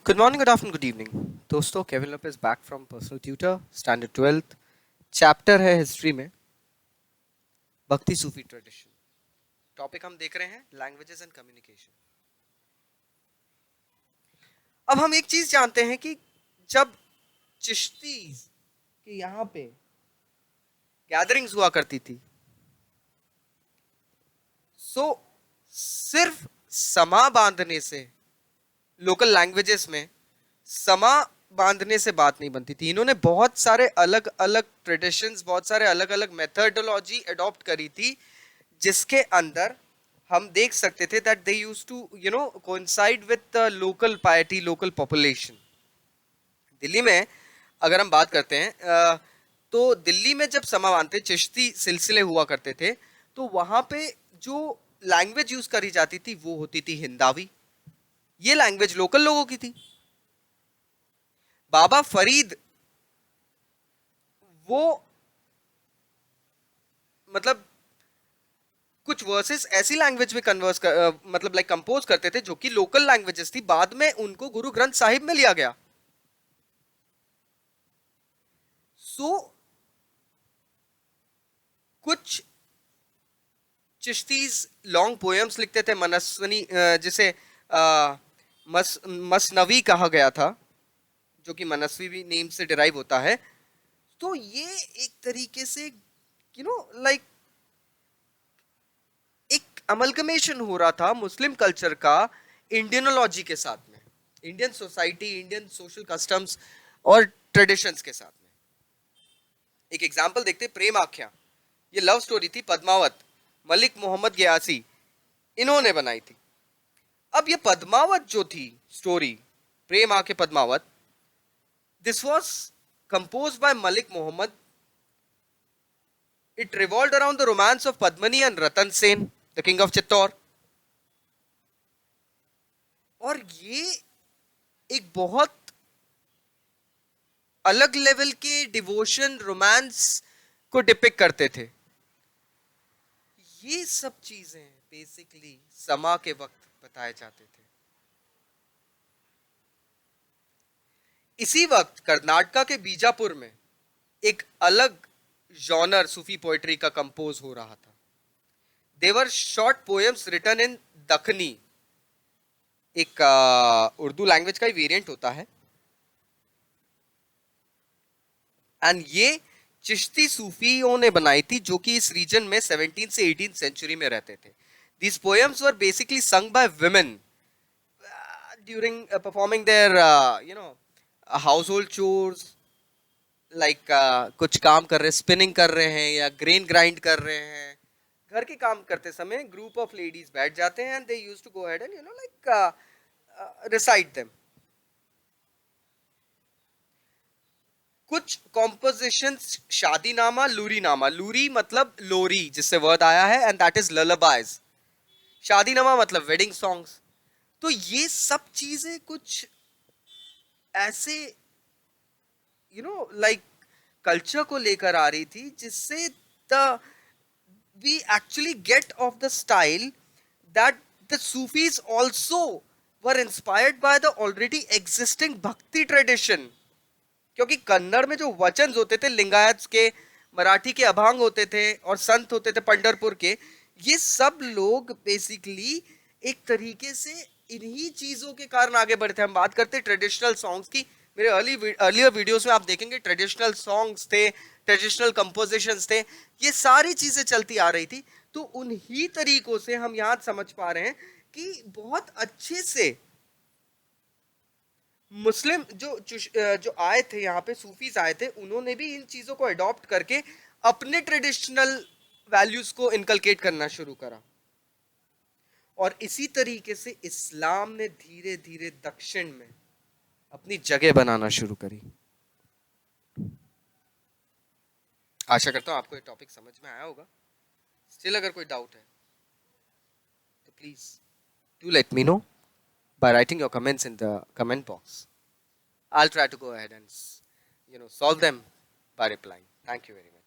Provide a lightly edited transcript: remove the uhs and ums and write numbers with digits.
Good morning, good afternoon, good evening. दोस्तों Kevin Lopez back from personal tutor standard 12th chapter है history में भक्ति सूफी tradition. Topic हम देख रहे हैं लैंग्वेजेस एंड कम्युनिकेशन. अब हम एक चीज जानते हैं कि जब चिश्ती के यहाँ पे गैदरिंग्स हुआ करती थी सो सिर्फ समा बांधने से लोकल लैंग्वेजेस में समा बांधने से बात नहीं बनती थी. इन्होंने बहुत सारे अलग अलग ट्रेडिशंस, बहुत सारे अलग अलग मेथडोलॉजी अडॉप्ट करी थी जिसके अंदर हम देख सकते थे that they used to coincide with the local piety, local population. Delhi में अगर हम बात करते हैं तो दिल्ली में जब समा बांधते चिश्ती सिलसिले हुआ करते थे तो वहां पे जो लैंग्वेज यूज करी जाती थी वो होती थी हिंदावी. ये लैंग्वेज लोकल लोगों की थी. बाबा फरीद वो मतलब कुछ वर्सेस ऐसी लैंग्वेज में मतलब लाइक कंपोज करते थे जो कि लोकल लैंग्वेजेस थी. बाद में उनको गुरु ग्रंथ साहिब में लिया गया. कुछ चिश्तीज लॉन्ग पोएम्स लिखते थे मनस्वनी, जिसे मसनवी कहा गया था, जो कि मनस्वी भी नेम से डिराइव होता है. तो ये एक तरीके से लाइक एक अमलगमेशन हो रहा था मुस्लिम कल्चर का इंडियनोलॉजी के साथ में, Indian society, Indian social customs और ट्रेडिशंस के साथ में. एक एग्जांपल देखते, प्रेम आख्या. ये लव स्टोरी थी, पद्मावत मलिक मोहम्मद गयासी इन्होंने बनाई थी. अब ये पद्मावत जो थी स्टोरी, प्रेम आख्या Padmaavat, this was composed by Malik Muhammad. It revolved around the romance of Padmani and Ratan Sen, the king of Chittor. और ये एक बहुत अलग लेवल के डिवोशन, रोमांस को डिपिक्ट करते थे. ये सब चीजें बेसिकली समा के वक्त बताए जाते थे. इसी वक्त कर्नाटका के बीजापुर में एक अलग जॉनर सूफी पोएट्री का कंपोज हो रहा था. देवर short poems written in Dakhni, एक उर्दू लैंग्वेज का ही वेरिएंट होता है. एंड ये चिश्ती सूफियों ने बनाई थी जो कि इस रीजन में 17 से 18 सेंचुरी में रहते थे. These poems were basically sung by women during performing their house hold chores, like कुछ काम कर रहे, स्पिनिंग कर रहे हैं या ग्रेन ग्राइंड कर रहे हैं. घर के काम करते समय ग्रुप ऑफ लेडीज बैठ जाते हैं and they used to go ahead and like recite them. कुछ कॉम्पोजिशंस शादी नामा, लूरी नामा, लूरी मतलब लोरी जिससे वर्ड आया है, एंड दैट इज ललबाइज. शादी नामा मतलब वेडिंग सॉन्ग्स. तो ये सब चीजें कुछ ऐसे लाइक कल्चर को लेकर आ रही थी जिससे the we actually get of the style that the Sufis also were inspired by the already existing bhakti tradition. क्योंकि कन्नड़ में जो वचन होते थे लिंगायत के, मराठी के अभांग होते थे और संत होते थे पंढरपुर के, ये सब लोग बेसिकली एक तरीके से इन्हीं चीजों के कारण आगे बढ़े थे. हम बात करते ट्रेडिशनल सॉन्ग्स की, मेरे अर्लियर वीडियोस में आप देखेंगे ट्रेडिशनल सॉन्ग्स थे, ट्रेडिशनल कंपोजिशंस थे, ये सारी चीजें चलती आ रही थी. तो उन्हीं तरीकों से हम यहाँ समझ पा रहे हैं कि बहुत अच्छे से मुस्लिम जो आए थे यहाँ पे, सूफीज आए थे, उन्होंने भी इन चीजों को अडॉप्ट करके अपने ट्रेडिशनल वैल्यूज को इनकलकेट करना शुरू करा. और इसी तरीके से इस्लाम ने धीरे धीरे दक्षिण में अपनी जगह बनाना शुरू करी. आशा करता हूं आपको ये टॉपिक समझ में आया होगा. स्टिल अगर कोई डाउट है तो please do let me know by writing your comments in the comment box. I'll try to go ahead and solve them by replying. Thank you very much.